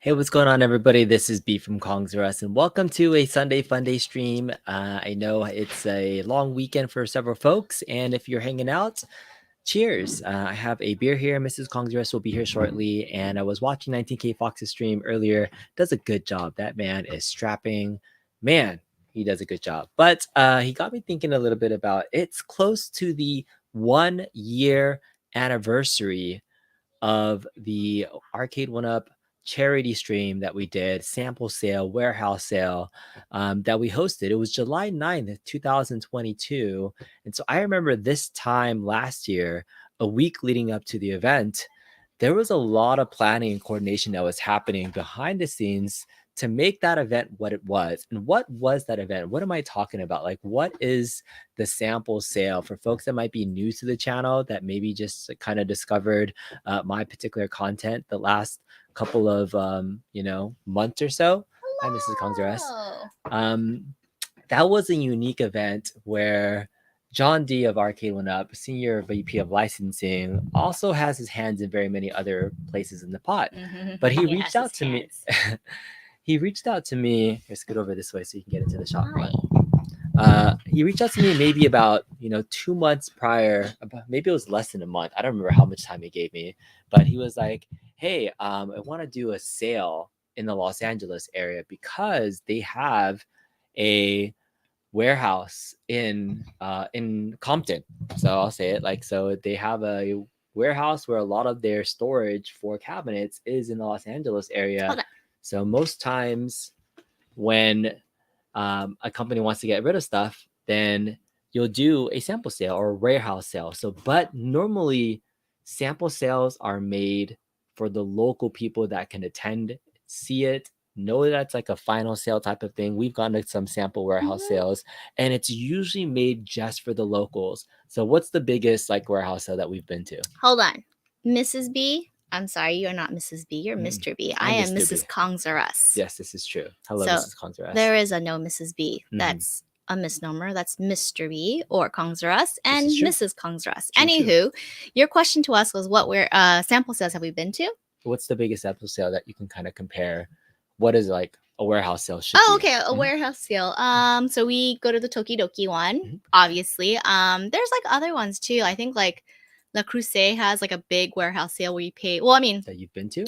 Hey, what's going on, everybody? This is B from Kongs R Us, and welcome to a Sunday Funday stream. I know it's a long weekend for several folks, and if you're hanging out, cheers. I have a beer here. Mrs. Kongs R Us will be here shortly, and I was watching 19K Fox's stream earlier. Does a good job. That man is strapping. Man, he does a good job. But he got me thinking a little bit about it's close to the 1 year anniversary of the Arcade1Up charity stream that we did, sample sale, warehouse sale that we hosted. It was July 9th, 2022. And so I remember this time last year, a week leading up to the event, there was a lot of planning and coordination that was happening behind the scenes to make that event what it was. And what was that event? What am I talking about? Like, what is the sample sale for folks that might be new to the channel that maybe just kind of discovered my particular content the last couple of months or so? Hi, Mrs. Kongs R Us. That was a unique event where John D of Arcade1Up, Senior VP of Licensing, also has his hands in very many other places in the pot. But he reached out to me. He reached out to me. Here, scoot over this way so you can get into the shop. He reached out to me maybe about 2 months prior. Maybe it was less than a month. I don't remember how much time he gave me, but he was like, "Hey, I want to do a sale in the Los Angeles area because they have a warehouse in Compton." So I'll say it like so. They have a warehouse where a lot of their storage for cabinets is in the Los Angeles area. So most times when a company wants to get rid of stuff, then you'll do a sample sale or a warehouse sale. So, but normally sample sales are made for the local people that can attend, see it, know that's like a final sale type of thing. We've gone to some sample warehouse sales, and it's usually made just for the locals. So what's the biggest like warehouse sale that we've been to? Hold on. Mrs. B, I'm sorry, you're not Mrs. B, you're Mr. B. I am Mr. Mrs. B. Kongs R Us. Yes, this is true. Hello, So Mrs. Kongs R Us. there is a no Mrs. B. That's a misnomer. That's Mr. B or Kongs R Us and Mrs. Kongs R Us. Anywho, your question to us was what sample sales have we been to? What's the biggest sample sale that you can kind of compare? What is like a warehouse sale should be? Okay, a warehouse sale. So we go to the Tokidoki one, obviously. There's like other ones too. I think like La Crusade has like a big warehouse sale where you pay. Well, I mean, that you've been to?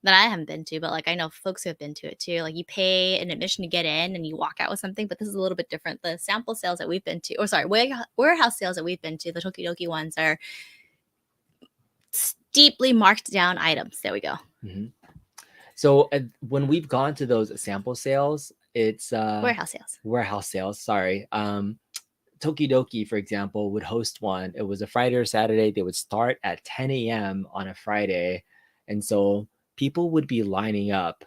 That I haven't been to, but like I know folks who have been to it too. Like you pay an admission to get in and you walk out with something, but this is a little bit different. The sample sales that we've been to, or sorry, warehouse sales that we've been to, the Tokidoki ones are steeply marked down items. There we go. So when we've gone to those sample sales, it's warehouse sales. Warehouse sales, sorry. Tokidoki, for example, would host one. It was a Friday or Saturday. They would start at 10 a.m. on a Friday. And so people would be lining up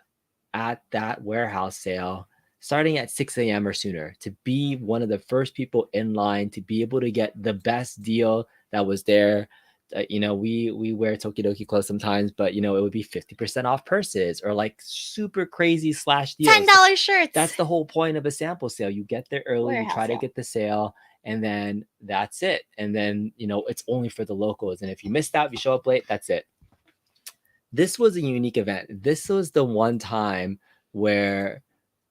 at that warehouse sale starting at 6 a.m. or sooner to be one of the first people in line to be able to get the best deal that was there. We wear Tokidoki clothes sometimes, but it would be 50% off purses or like super crazy slash deals. $10 shirts. That's the whole point of a sample sale. You get there early, you try to get the sale, and then that's it. And then it's only for the locals. And if you missed out, if you show up late, that's it. This was a unique event. This was the one time where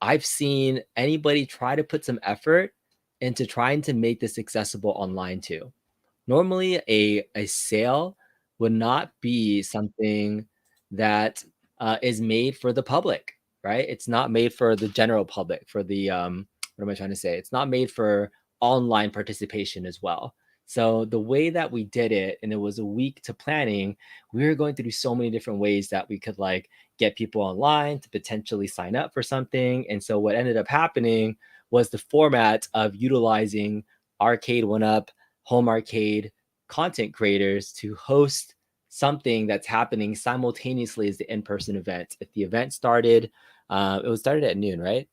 I've seen anybody try to put some effort into trying to make this accessible online too. Normally, a sale would not be something that is made for the public, right? It's not made for the general public, for the, what am I trying to say? It's not made for online participation as well. So the way that we did it, and it was a week to planning, we were going through so many different ways that we could like get people online to potentially sign up for something. And so what ended up happening was the format of utilizing Arcade1Up, home arcade content creators to host something that's happening simultaneously as the in-person event. If the event started, it was started at noon, right?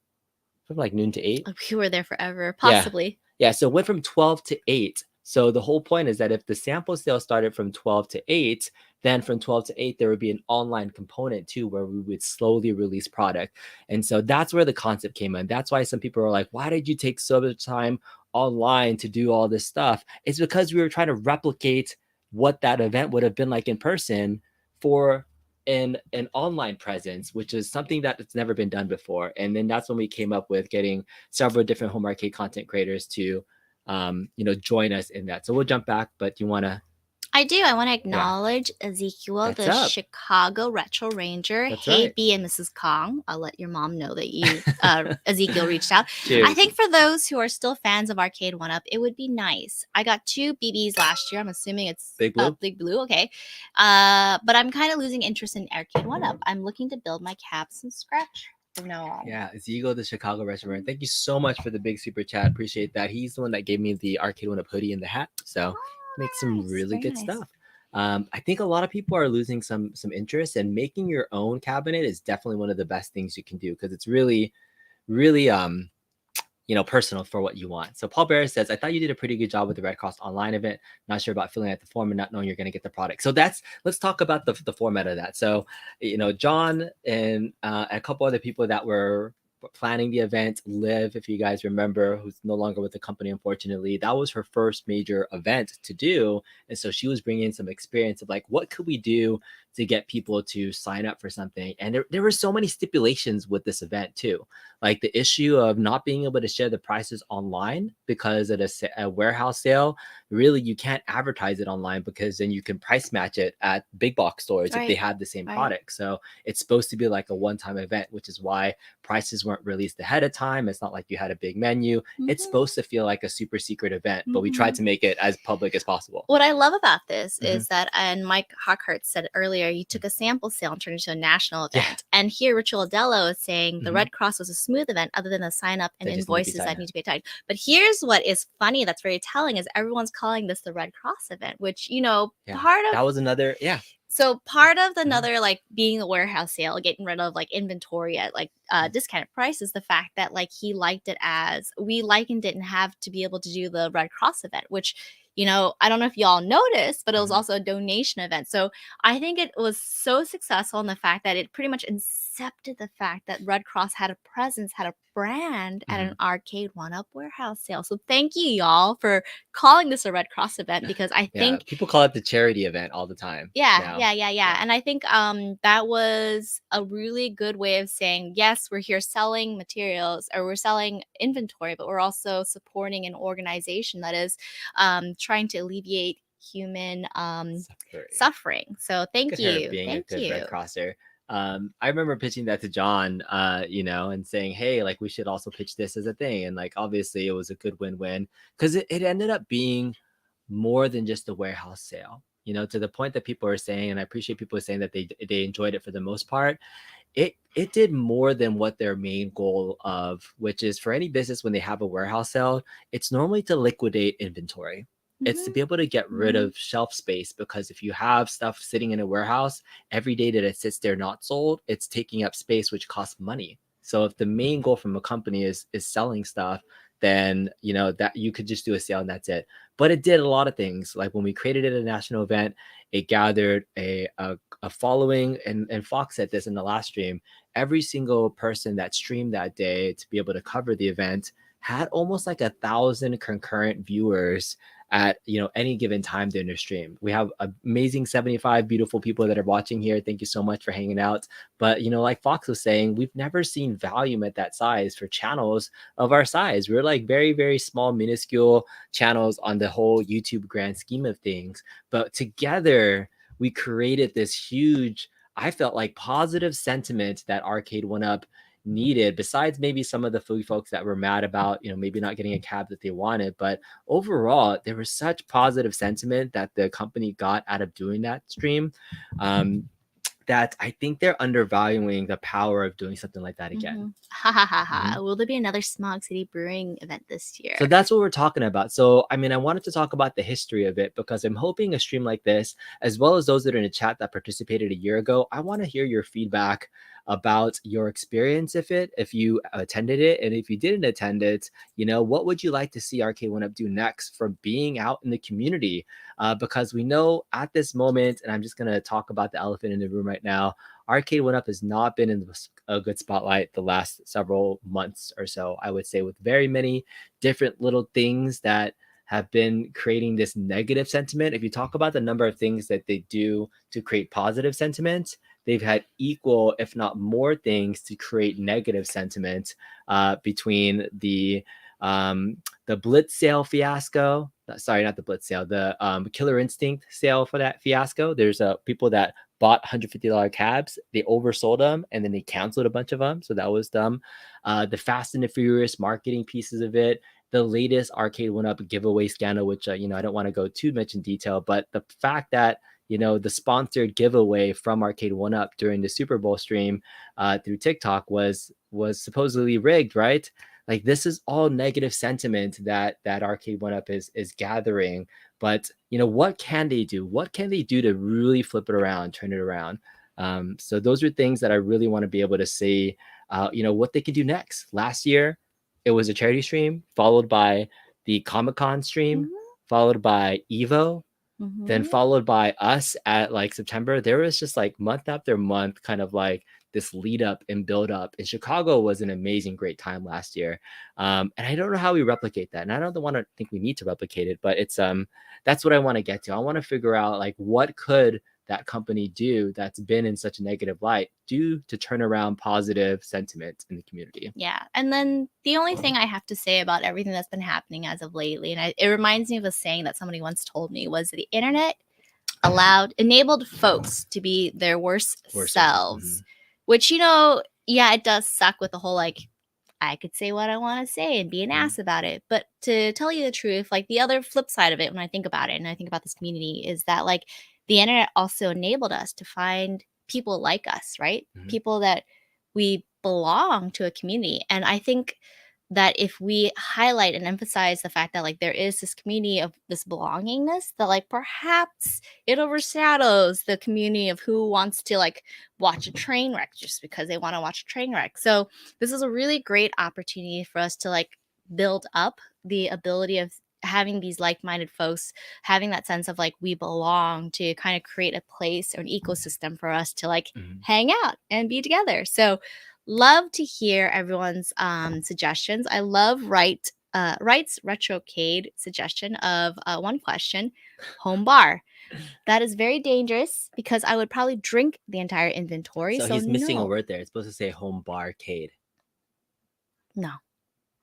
From like noon to 8. We were there forever, possibly. Yeah, so it went from 12 to 8. So the whole point is that if the sample sale started from 12 to 8, then from 12 to 8, there would be an online component too, where we would slowly release product. And so that's where the concept came in. That's why some people are like, why did you take so much time online to do all this stuff? It's because we were trying to replicate what that event would have been like in person for an online presence, which is something that it's never been done before. And then that's when we came up with getting several different home arcade content creators to join us in that. So we'll jump back, but you want to? I do. I want to Yeah, acknowledge Ezekiel, that's the up. Chicago Retro Ranger. That's Hey, right. B and Mrs. Kong. I'll let your mom know that you, Ezekiel, reached out. I Cheers. think for those who are still fans of Arcade1Up, it would be nice. I got 2 BBs last year. I'm assuming it's Big Blue. Big Blue. Okay. But I'm kind of losing interest in Arcade1Up. I'm looking to build my caps from scratch. No. Yeah, Zigo, the Chicago restaurant. Thank you so much for the big super chat. Appreciate that. He's the one that gave me the Arcade1Up hoodie and the hat. So makes some Nice. really Very good nice. stuff. I think a lot of people are losing some interest, and making your own cabinet is definitely one of the best things you can do because it's really, really personal for what you want. So Paul Barris says, I thought you did a pretty good job with the Red Cross online event. Not sure about filling out the form and not knowing you're going to get the product. So let's talk about the format of that. So, John and a couple other people that were planning the event, Liv, if you guys remember, who's no longer with the company, unfortunately, that was her first major event to do. And so she was bringing some experience of like, what could we do to get people to sign up for something? And there were so many stipulations with this event too, like the issue of not being able to share the prices online because at a warehouse sale, really you can't advertise it online because then you can price match it at big box stores if they have the same product. So it's supposed to be like a one-time event, which is why prices weren't released ahead of time. It's not like you had a big menu. It's supposed to feel like a super secret event, but we tried to make it as public as possible. What I love about this is that, and Mike Hockhart said earlier, you took a sample sale and turned it into a national event. Yeah. And here, Ritual Adello is saying the Red Cross was a smooth event other than the sign up and invoices that need to be tied. But here's what is funny that's very telling is everyone's calling this the Red Cross event, which, part of... That was another, So part of another like being a warehouse sale, getting rid of like inventory at like discounted price is the fact that like he liked it as we likened it and have to be able to do the Red Cross event, which I don't know if y'all noticed, but it was also a donation event. So I think it was so successful in the fact that it pretty much incepted the fact that Red Cross had a presence, had a brand at an Arcade1Up warehouse sale. So thank you, y'all, for calling this a Red Cross event because I think people call it the charity event all the time. Yeah. And I think that was a really good way of saying, yes, we're here selling materials or we're selling inventory, but we're also supporting an organization that is trying to alleviate human suffering. So thank you. Being Thank a good you. Red Crosser. I remember pitching that to John, and saying, hey, like we should also pitch this as a thing. And like, obviously it was a good win-win because it ended up being more than just a warehouse sale, to the point that people are saying, and I appreciate people saying that they enjoyed it for the most part. It did more than what their main goal of, which is for any business when they have a warehouse sale, it's normally to liquidate inventory. It's to be able to get rid of shelf space, because if you have stuff sitting in a warehouse, every day that it sits there not sold, it's taking up space, which costs money. So if the main goal from a company is selling stuff, then that you could just do a sale and that's it. But it did a lot of things. Like when we created it a national event, it gathered a following, and Fox said this in the last stream. Every single person that streamed that day to be able to cover the event had almost like 1,000 concurrent viewers at any given time during their stream. We have amazing 75 beautiful people that are watching here. Thank you so much for hanging out. But like Fox was saying, we've never seen volume at that size for channels of our size. We're like very, very small, minuscule channels on the whole YouTube grand scheme of things. But together we created this huge, I felt like, positive sentiment that Arcade1Up needed, besides maybe some of the food folks that were mad about maybe not getting a cab that they wanted. But overall, there was such positive sentiment that the company got out of doing that stream, that I think they're undervaluing the power of doing something like that again. Will there be another Smog City Brewing event this year? So that's what we're talking about. So I wanted to talk about the history of it, because I'm hoping a stream like this, as well as those that are in the chat that participated a year ago, I want to hear your feedback about your experience if you attended it, and if you didn't attend it, what would you like to see Arcade1Up do next for being out in the community? Because we know at this moment, and I'm just going to talk about the elephant in the room right now, Arcade1Up has not been in a good spotlight the last several months or so, I would say, with very many different little things that have been creating this negative sentiment. If you talk about the number of things that they do to create positive sentiment, they've had equal, if not more, things to create negative sentiment between the Blitz sale fiasco. Sorry, not the Blitz sale. The Killer Instinct sale for that fiasco. There's people that bought $150 cabs. They oversold them and then they canceled a bunch of them. So that was dumb. The Fast and the Furious marketing pieces of it. The latest Arcade1Up giveaway scandal, which I don't want to go too much in detail, but the fact that the sponsored giveaway from Arcade1Up during the Super Bowl stream through TikTok was supposedly rigged, right? Like, this is all negative sentiment that Arcade1Up is gathering. But what can they do? What can they do to really flip it around, turn it around? So those are things that I really want to be able to see. What they can do next. Last year, it was a charity stream followed by the Comic-Con stream, followed by Evo, then followed by us at like September. There was just like month after month kind of like this lead up and build up. And Chicago was an amazing, great time last year. And I don't know how we replicate that. And I don't want to think we need to replicate it, but it's that's what I want to get to. I want to figure out like what could that company do that's been in such a negative light do to turn around positive sentiment in the community. Yeah. And then the only thing I have to say about everything that's been happening as of lately, and it reminds me of a saying that somebody once told me, was the internet enabled folks to be their worst selves, which, yeah, it does suck with the whole, like, I could say what I want to say and be an ass about it. But to tell you the truth, like, the other flip side of it, when I think about it and I think about this community, is that like the internet also enabled us to find people like us, right? People that we belong to a community. And I think that if we highlight and emphasize the fact that like there is this community of this belongingness, that like perhaps it overshadows the community of who wants to like watch a train wreck just because they want to watch a train wreck. So this is a really great opportunity for us to like build up the ability of having these like-minded folks, having that sense of like we belong, to kind of create a place or an ecosystem for us to like hang out and be together. So love to hear everyone's suggestions. I love Wright's Retrocade suggestion of one question: home bar. That is very dangerous because I would probably drink the entire inventory. So he's missing a word there. It's supposed to say home barcade. No,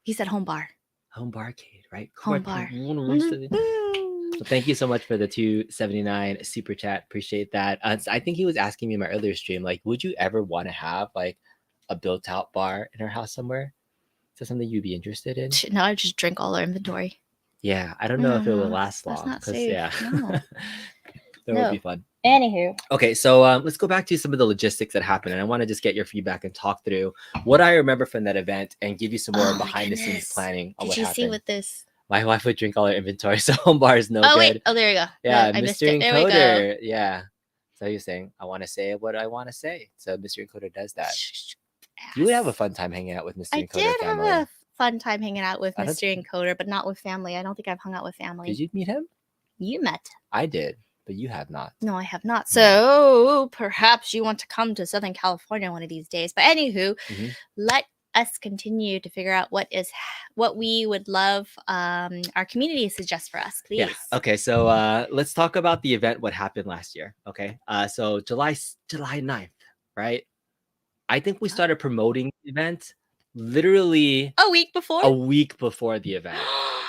he said home bar. Home barcade, right? Home bar. Well, thank you so much for the $2.79 super chat. Appreciate that. I think he was asking me in my earlier stream, like, would you ever want to have like a built-out bar in our house somewhere? Is that something you'd be interested in? No, I just drink all our inventory. Yeah, I don't know if it will last long. That's not safe. Yeah, No. that would be fun. Anywho. Okay, so let's go back to some of the logistics that happened, and I want to just get your feedback and talk through what I remember from that event and give you some more behind-the-scenes planning on what happened. Did you see with this? My wife would drink all our inventory, so home bar is no good. Wait. Oh, there you go. Yeah, I missed Mr. it. There we go. Encoder. Yeah. So you're saying, I want to say what I want to say. So Mr. Encoder does that. You would have a fun time hanging out with Mr. Encoder. I did family. have a fun time hanging out with Mr. Encoder, but not with family. I don't think I've hung out with family. Did you meet him? You met. I did, but you have not. No, I have not. So perhaps you want to come to Southern California one of these days. But anywho, let us continue to figure out what we would love our community to suggest for us, please. Yeah. Okay. So let's talk about the event. What happened last year? Okay. So July 9th, right? I think we started promoting the event literally a week before the event.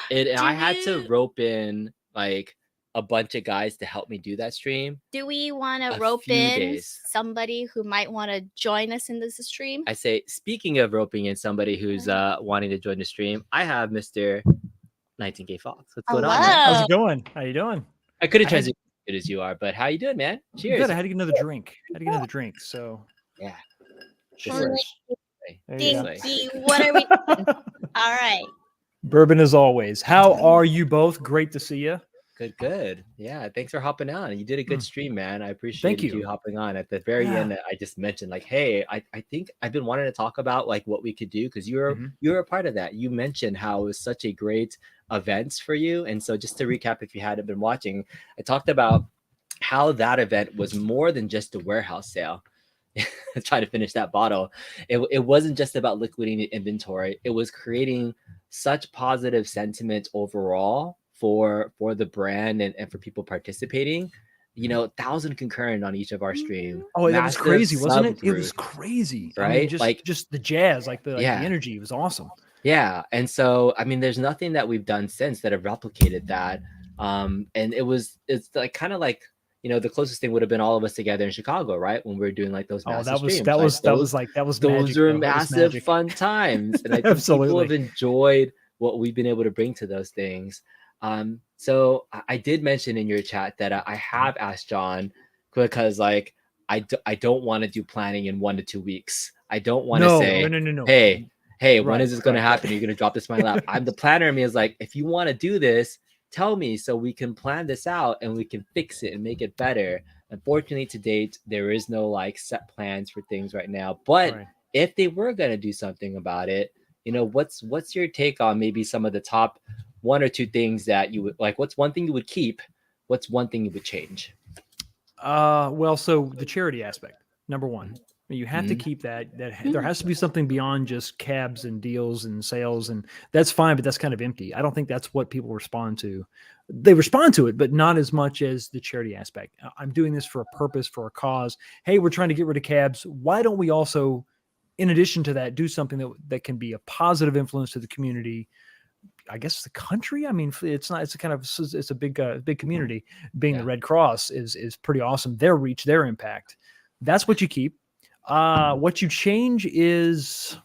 I had to rope in like a bunch of guys to help me do that stream. Do we want to rope in somebody who might want to join us in this stream? I say, speaking of roping in somebody who's wanting to join the stream, I have Mr. 19K Fox. What's going on, man? How's it going? How you doing? I could have transitioned as good as you are, but how you doing, man? Cheers. Good. I had to get another drink. So yeah. Dinky, what are we doing? All right. Bourbon as always. How are you both? Great to see you. Good. Yeah, thanks for hopping on. You did a good stream, man. I appreciate you hopping on. At the very end, I just mentioned like, hey, I think I've been wanting to talk about like what we could do, because you're a part of that. You mentioned how it was such a great event for you. And so just to recap, if you hadn't been watching, I talked about how that event was more than just a warehouse sale. Try to finish that bottle. It wasn't just about liquidating the inventory. It was creating such positive sentiment overall for the brand and for people participating, 1,000 concurrent on each of our stream. Mhm. Oh, that was Massive crazy, wasn't sub it? It was growth, crazy. I mean, right? just the jazz, like the Yeah. energy was awesome. Yeah. And so, I mean, there's nothing that we've done since that have replicated that. And it's like kind of like, the closest thing would have been all of us together in Chicago, right? When we were doing like those Oh, massive that was streams. that Like was that was like that was those magic. were Though. It was massive magic. fun times. And I think people have Absolutely. enjoyed what we've been able to bring to those things. So I did mention in your chat that I have asked John, because like I don't want to do planning in 1 to 2 weeks. I don't want to say, No. hey, when Right, is this going to right, happen? right. You're going to drop this in my lap. I'm the planner in me is like, if you want to do this, tell me so we can plan this out and we can fix it and make it better. Unfortunately, to date, there is no like set plans for things right now. But Right. if they were going to do something about it, what's your take on maybe some of the top 1 or 2 things that you would like? What's one thing you would keep? What's one thing you would change? Well, so the charity aspect, number one, you have to Mhm. keep that. There has to be something beyond just cabs and deals and sales, and that's fine, but that's kind of empty. I don't think that's what people respond to. They respond to it, but not as much as the charity aspect. I'm doing this for a purpose, for a cause. Hey, we're trying to get rid of cabs. Why don't we also, in addition to that, do something that can be a positive influence to the community? I guess the country. I mean, it's not. It's a kind of. It's a big community. Being the Yeah. Red Cross is pretty awesome. Their reach, their impact. That's what you keep. What you change is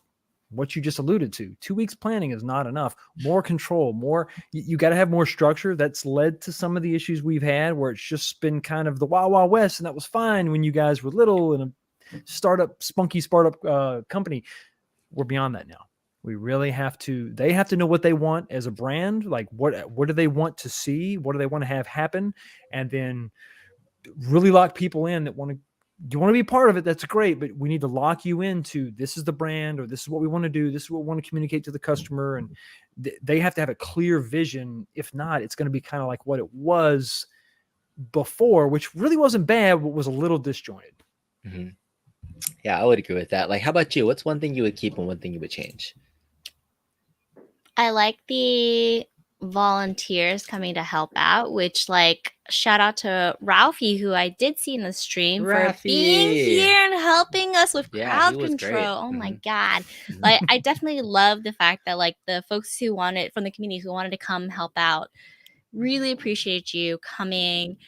what you just alluded to. 2 weeks planning is not enough. More control. More. You got to have more structure. That's led to some of the issues we've had, where it's just been kind of the Wild Wild West, and that was fine when you guys were little and a spunky startup company. We're beyond that now. We really have to. They have to know what they want as a brand. Like what do they want to see? What do they want to have happen? And then really lock people in that want to. You want to be part of it. That's great, but we need to lock you into this is the brand, or this is what we want to do. This is what we want to communicate to the customer, and they have to have a clear vision. If not, it's going to be kind of like what it was before, which really wasn't bad, but was a little disjointed. Mm-hmm. Yeah, I would agree with that. Like, how about you? What's one thing you would keep and one thing you would change? I like the volunteers coming to help out, which like shout out to Ralphie, who I did see in the stream for being here and helping us with crowd control. Oh my God. Like I definitely love the fact that like the folks who wanted from the community who wanted to come help out, really appreciate you coming,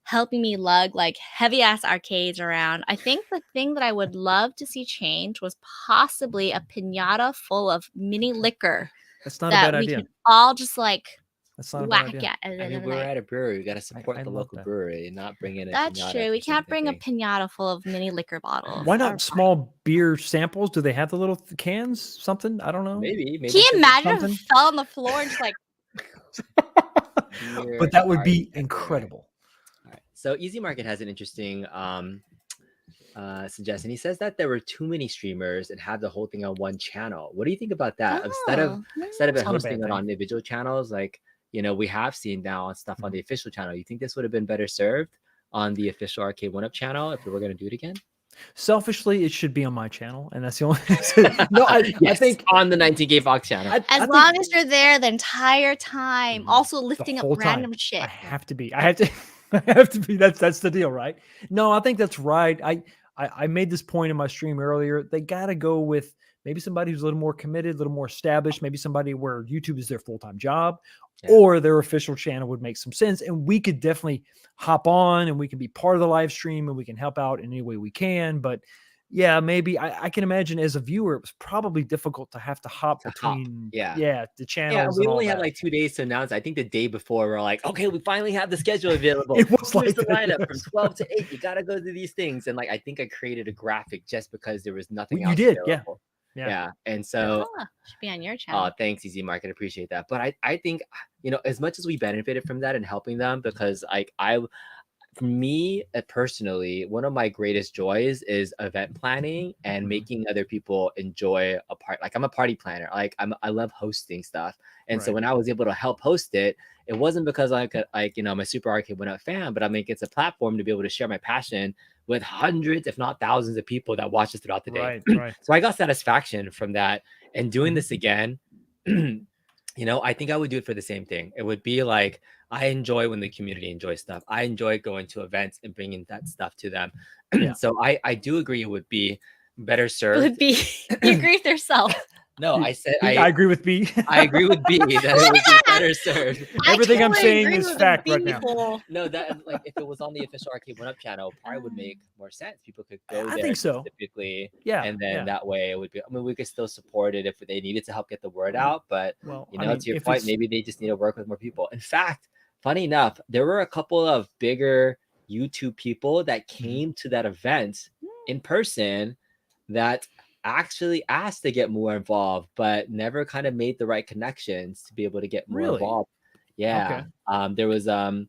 helping me lug like heavy ass arcades around. I think the thing that I would love to see change was possibly a piñata full of mini liquor. That's not a that bad we idea. could all just like That's not a bad whack idea. at the I end mean, of the we're night. at a brewery. We got to support I the love local that. brewery and not bring in a That's piñata true. for We can't something bring a big. piñata full of mini liquor bottles. Why Or- not small beer samples? Do they have the little cans? Something? I don't know. Maybe. Can you imagine if something? it fell on the floor and just like But that would be incredible. All right. So Easy Market has an interesting suggestion. He says that there were too many streamers and have the whole thing on one channel. What do you think about that? Instead of It's not a hosting bad it on thing. individual channels, like we have seen now stuff on the official channel. You think this would have been better served on the official Arcade1Up channel if we were going to do it again? Selfishly, it should be on my channel, and that's the only. No, I think on the 19K Fox channel. as long as you're there the entire time, also lifting up random shit. I have to be. I have to. I have to be. That's the deal, right? No, I think that's right. I made this point in my stream earlier. They got to go with maybe somebody who's a little more committed, a little more established, maybe somebody where YouTube is their full-time job, or their official channel would make some sense. And we could definitely hop on and we can be part of the live stream and we can help out in any way we can. But yeah, maybe I can imagine as a viewer, it was probably difficult to have to hop between the channels. Yeah, we and all only had that. like 2 days to announce. I think the day before we're like, okay, we finally have the schedule available. It was Here's like the that, lineup yes. from 12 to 8. You gotta go to these things. And like I think I created a graphic just because there was nothing else available. Yeah. And so should be on your channel. Thanks, Easy Market. Appreciate that. But I think as much as we benefited from that and helping them, because like for me personally, one of my greatest joys is event planning and making other people enjoy a part. Like I'm a party planner. Like I love hosting stuff. And so when I was able to help host it, it wasn't because I could I'm a super Arcade1Up fan, but I mean it's a platform to be able to share my passion with hundreds, if not thousands of people that watch us throughout the day. Right. So I got satisfaction from that. And doing this again, I think I would do it for the same thing. It would be like, I enjoy when the community enjoys stuff. I enjoy going to events and bringing that stuff to them. Yeah. So I do agree it would be better It served. would be you agree with yourself. No, I said I agree with B. I agree with B that it would be better served. Everything I'm totally saying agree is with the fact right B now. hole. No, that like if it was on the official Arcade1Up channel, probably would make more sense. People could go I there think so. specifically, Yeah, and then yeah. that way it would be. I mean, we could still support it if they needed to help get the word out. But Well, to your if point, it's- maybe they just need to work with more people. In fact, funny enough, there were a couple of bigger YouTube people that came to that event in person that actually asked to get more involved, but never kind of made the right connections to be able to get more Really? involved. Yeah. Okay. There was the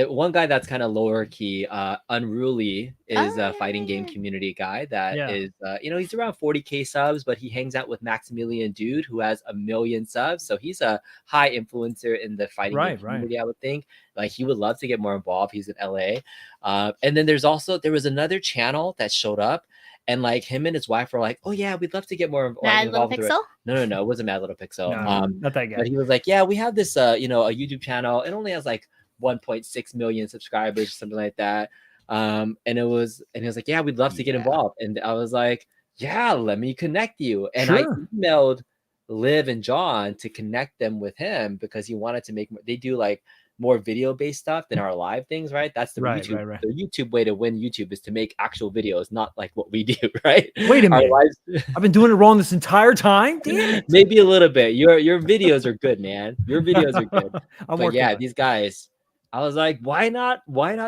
one guy that's kind of lower key, Unruly, is a fighting game community guy that Yeah. is, he's around 40K subs, but he hangs out with Maximilian Dude, who has 1 million subs. So he's a high influencer in the fighting game community, I would think. Like, he would love to get more involved. He's in LA. And then there was another channel that showed up, and like him and his wife were like, "Oh yeah, we'd love to get more Mad Little involved." Pixel? No, it wasn't Mad Little Pixel. No, not that guy. But he was like, "Yeah, we have this, a YouTube channel. It only has like 1.6 million subscribers, or something like that." And he was like, "Yeah, we'd love to get involved." And I was like, "Yeah, let me connect you." And I emailed Liv and John to connect them with him because he wanted to make. They do like more video-based stuff than our live things, right? That's the YouTube. Right. The YouTube way to win YouTube is to make actual videos, not like what we do, right? Wait a minute. I've been doing it wrong this entire time. Damn it. Maybe a little bit. Your videos are good, man. Your videos are good. But yeah, these guys, I was like, why not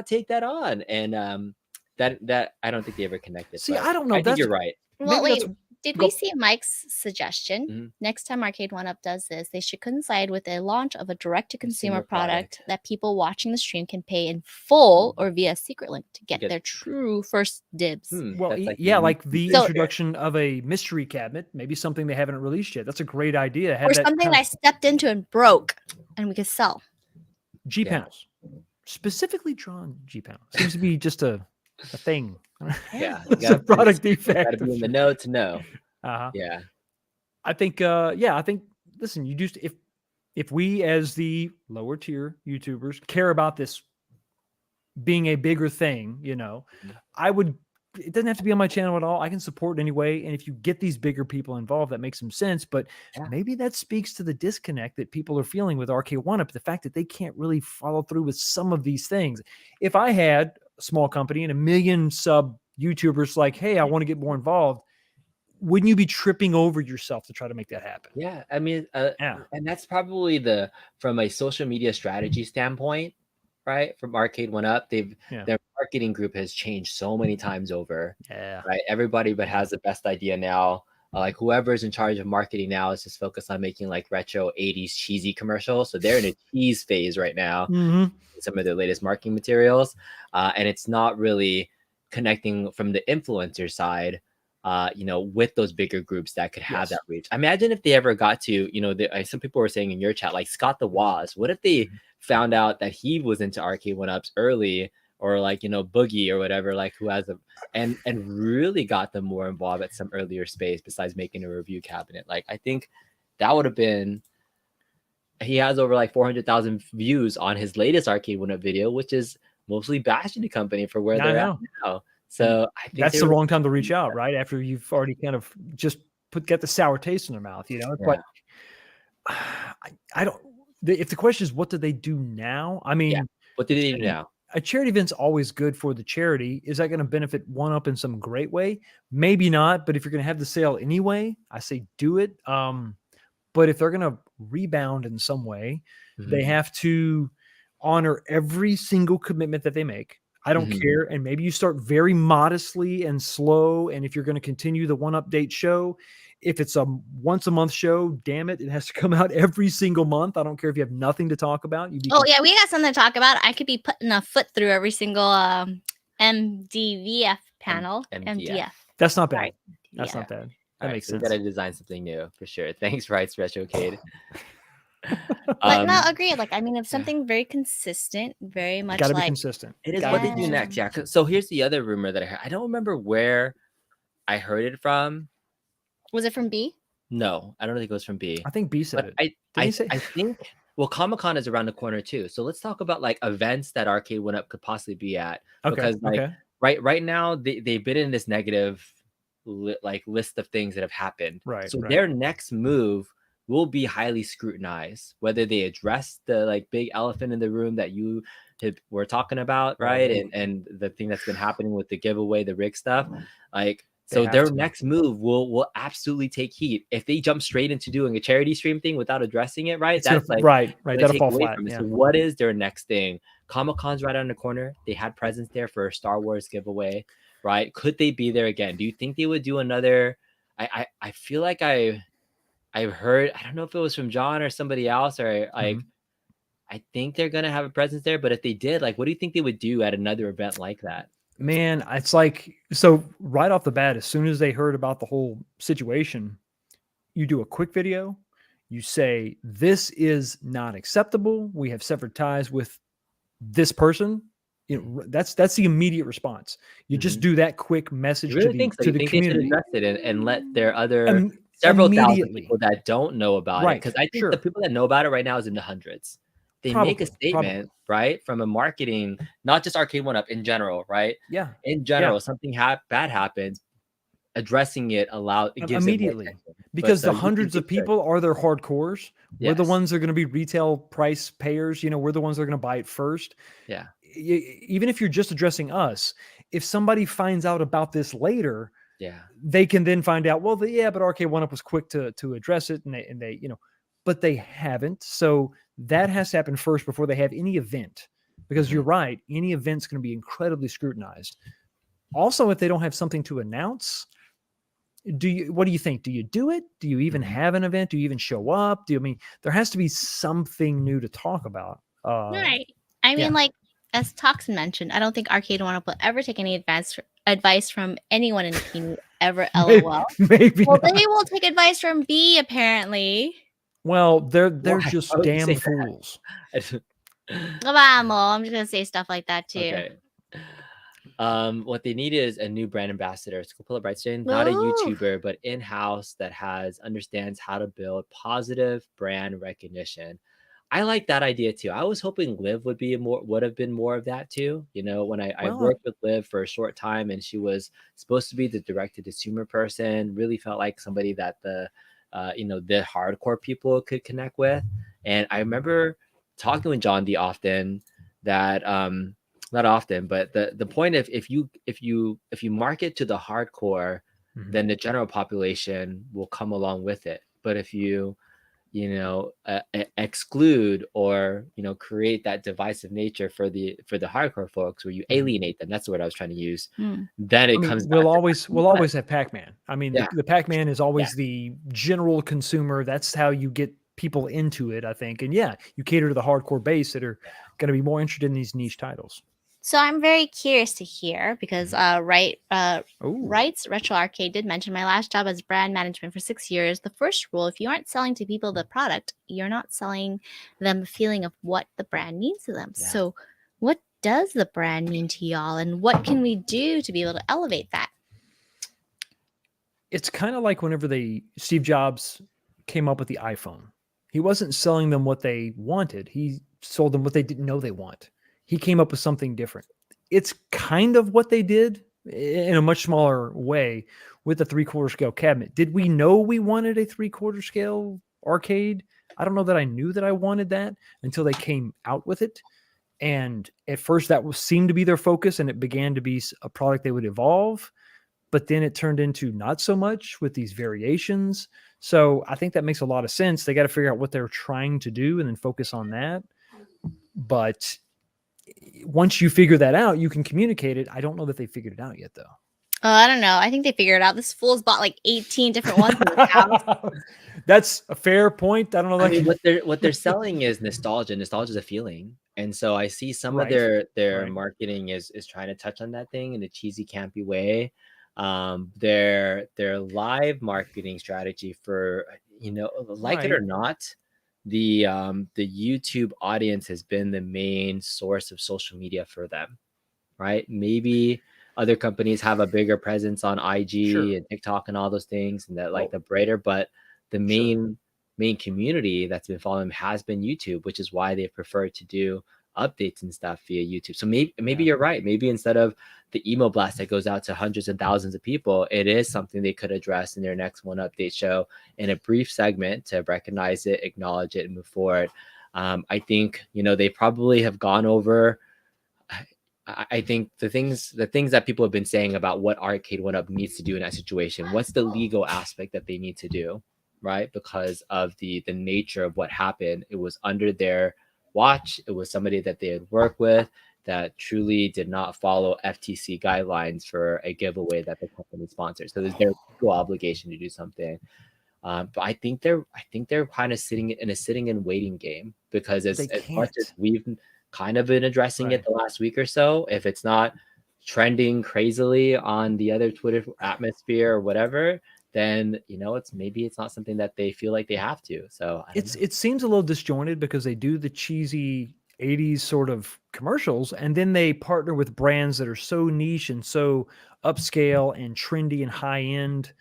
take that on? And that I don't think they ever connected. See, I don't know. I think you're right. Well, wait. Did we see Mike's suggestion? Next time Arcade1Up does this, they should coincide with the launch of a direct-to-consumer product that people watching the stream can pay in full or via secret link to get their true first dibs. Well, like the introduction of a mystery cabinet, maybe something they haven't released yet. That's a great idea. Or something that I stepped into and broke, and we could sell. G panels, specifically drawn G panels, seems to be just a thing. Yeah, it's a product defect. Gotta be in the know to know. Yeah, I think. I think. Listen, you just if we as the lower tier YouTubers care about this being a bigger thing, I would. It doesn't have to be on my channel at all. I can support anyway. And if you get these bigger people involved, that makes some sense. But maybe that speaks to the disconnect that people are feeling with Arcade1Up, the fact that they can't really follow through with some of these things. If I had a small company and 1 million sub YouTubers like, hey, I want to get more involved, wouldn't you be tripping over yourself to try to make that happen? Yeah. I mean, and that's probably from a social media strategy standpoint, right? From Arcade1Up, their marketing group has changed so many times over. Yeah. Right. Everybody but has the best idea now. Like whoever's in charge of marketing now is just focused on making like retro 80s cheesy commercials. So they're in a cheese phase right now. Some of their latest marketing materials. And it's not really connecting from the influencer side, with those bigger groups that could have that reach. Imagine if they ever got to, some people were saying in your chat, like Scott the Waz, what if they found out that he was into Arcade1Ups early, or like, Boogie or whatever, like who has and really got them more involved at some earlier space besides making a review cabinet. Like, I think that would have been, he has over like 400,000 views on his latest Arcade1Up video, which is mostly bashing the company for where they're at now. So I think that's the wrong time to reach out, right? After you've already kind of just get the sour taste in their mouth, It's like, I don't. If the question is what do they do now? I mean, what do they do now? A charity event's always good for the charity. Is that going to benefit 1UP in some great way? Maybe not. But if you're going to have the sale anyway, I say do it. But if they're going to rebound in some way, they have to honor every single commitment that they make. I don't care. And maybe you start very modestly and slow. And if you're going to continue the 1UP show, if it's a once a month show, damn it, it has to come out every single month. I don't care if you have nothing to talk about. We got something to talk about. I could be putting a foot through every single MDVF panel. MDF. That's not bad. That's not bad. That makes sense. We got to design something new for sure. Thanks, Rights Retrocade. But no, agreed. Like, I mean, it's something very consistent, very much gotta like be consistent. It is what they do next. Yeah. So here's the other rumor that I heard. I don't remember where I heard it from. Was it from B? No, I don't think it was from B. I think B said But it. I Didn't he I say? I think well, Comic-Con is around the corner too. So let's talk about like events that Arcade1Up could possibly be at. Okay. Because like Okay. right now they've been in this negative like list of things that have happened. Right. So Right. their next move will be highly scrutinized, whether they address the like big elephant in the room that you were talking about, right? Oh, And the thing that's been happening with the giveaway, the rig stuff, like they so have their to. next move will absolutely take heat. If they jump straight into doing a charity stream thing without addressing it, right? It's gonna That's like right. Right. gonna That'll take fall away flat. from it. Yeah. So what is their next thing? Comic-Con's right around the corner. They had presence there for a Star Wars giveaway, right? Could they be there again? Do you think they would do another? I feel like I've heard, I don't know if it was from John or somebody else, or like Mhm. I think they're gonna have a presence there. But if they did, like, what do you think they would do at another event like that? Man, it's like so right off the bat, as soon as they heard about the whole situation, you do a quick video. You say, "This is not acceptable. We have severed ties with this person." That's the immediate response. You just Mhm. do that quick You message really think so? to You the think they should community address it and let their other Im- several thousand immediately. people that don't know about it? Right. Because I think the Sure. people that know about it right now is in the hundreds. They make a Probably. statement, Probably. right, from a marketing, not just Arcade1Up in general, right? Yeah. In Yeah. general, something bad happens, addressing it it gives it more Immediately, attention. But because so the you think hundreds they of should? people are their hardcores. We're the Yes. ones that are going to be retail price payers. We're the ones that are going to buy it first. Yeah. Even if you're just addressing us, if somebody finds out about this later, Yeah. they can then find out, well, but Arcade1Up was quick to address it, and they but they haven't. So that has to happen first before they have any event, because you're Mhm. right, any event's going to be incredibly scrutinized. Also, if they don't have something to announce, what do you think? Do you do it? Do you even Mhm. have an event? Do you even show up? I mean, there has to be something new to talk about. Right. I Yeah. mean, like as Toxin mentioned, I don't think Arcade1Up will ever take any advice from anyone in the community ever. LOL. Maybe Well, not. they will take advice from B apparently. Well, they're Why? just Why would you damn say fools. that? Vamos, I'm just gonna say stuff like that too. Okay. What they need is a new brand ambassador. So pull up Brightstone, not a Ooh. YouTuber, but in-house that understands how to build positive brand recognition. I like that idea too. I was hoping Liv would have been more of that too. When I Well, worked with Liv for a short time and she was supposed to be the direct to consumer person, really felt like somebody that the hardcore people could connect with. And I remember talking with John D often that not often, but the point of if you market to the hardcore, mhm. then the general population will come along with it. But if you exclude or create that divisive nature for the hardcore folks where you Mhm. alienate them, that's the word I was trying to use, Hmm. then I it mean, comes back to we'll but always have Pac-Man. I mean, yeah, the Pac-Man is yeah, always the general consumer. That's how you get people into it, I think. And yeah, you cater to the hardcore base that are going to be more interested in these niche titles. So I'm very curious to hear because Oh, Rights Retro Arcade did mention my last job as brand management for 6 years. The first rule, if you aren't selling to people the product, you're not selling them the feeling of what the brand means to them. yeah. So what does the brand mean to y'all and what can we do to be able to elevate that? it's kind of like whenever Steve Jobs came up with the iPhone. He wasn't selling them what they wanted. He sold them what they didn't know they want. He came up with something different. It's kind of what they did in a much smaller way with the 3/4 scale cabinet. Did we know we wanted a 3/4 scale arcade? I don't know that I knew that I wanted that until they came out with it. And at first that seemed to be their focus, and it began to be a product they would evolve, but then it turned into not so much with these variations. So I think that makes a lot of sense. They got to figure out what they're trying to do and then focus on that. But once you figure that out, you can communicate it. I don't know that they figured it out yet, though. I don't know. I think they figured it out. This fool's bought like 18 different ones in his house. That's a fair point. I don't know. I mean, what they're selling is nostalgia. Nostalgia is a feeling, and so I see some of Right. their Right. marketing is trying to touch on that thing in a cheesy, campy way. Their live marketing strategy for like it or Right. not, the YouTube audience has been the main source of social media for them, right? Maybe other companies have a bigger presence on IG Sure. and TikTok and all those things, and that like Well, the brighter, but the main community that's been following them has been YouTube, which is why they prefer to do updates and stuff via YouTube. So maybe you're right. Maybe instead of the email blast that goes out to hundreds and thousands of people, it is something they could address in their next One Update show in a brief segment to recognize it, acknowledge it, and move forward. I think, they probably have gone over. I think the things that people have been saying about what Arcade1Up needs to do in that situation. What's the legal aspect that they need to do, right? Because of the nature of what happened. It was under their watch. It was somebody that they had worked with that truly did not follow FTC guidelines for a giveaway that the company sponsored. So there's their legal obligation to do something. But I think they're kind of sitting and waiting game, because as much as we've kind of been addressing it the last week or so, if it's not trending crazily on the other Twitter atmosphere or whatever, then it's not something that they feel like they have to. So it seems a little disjointed, because they do the cheesy 80s sort of commercials, and then they partner with brands that are so niche and so upscale and trendy and high end.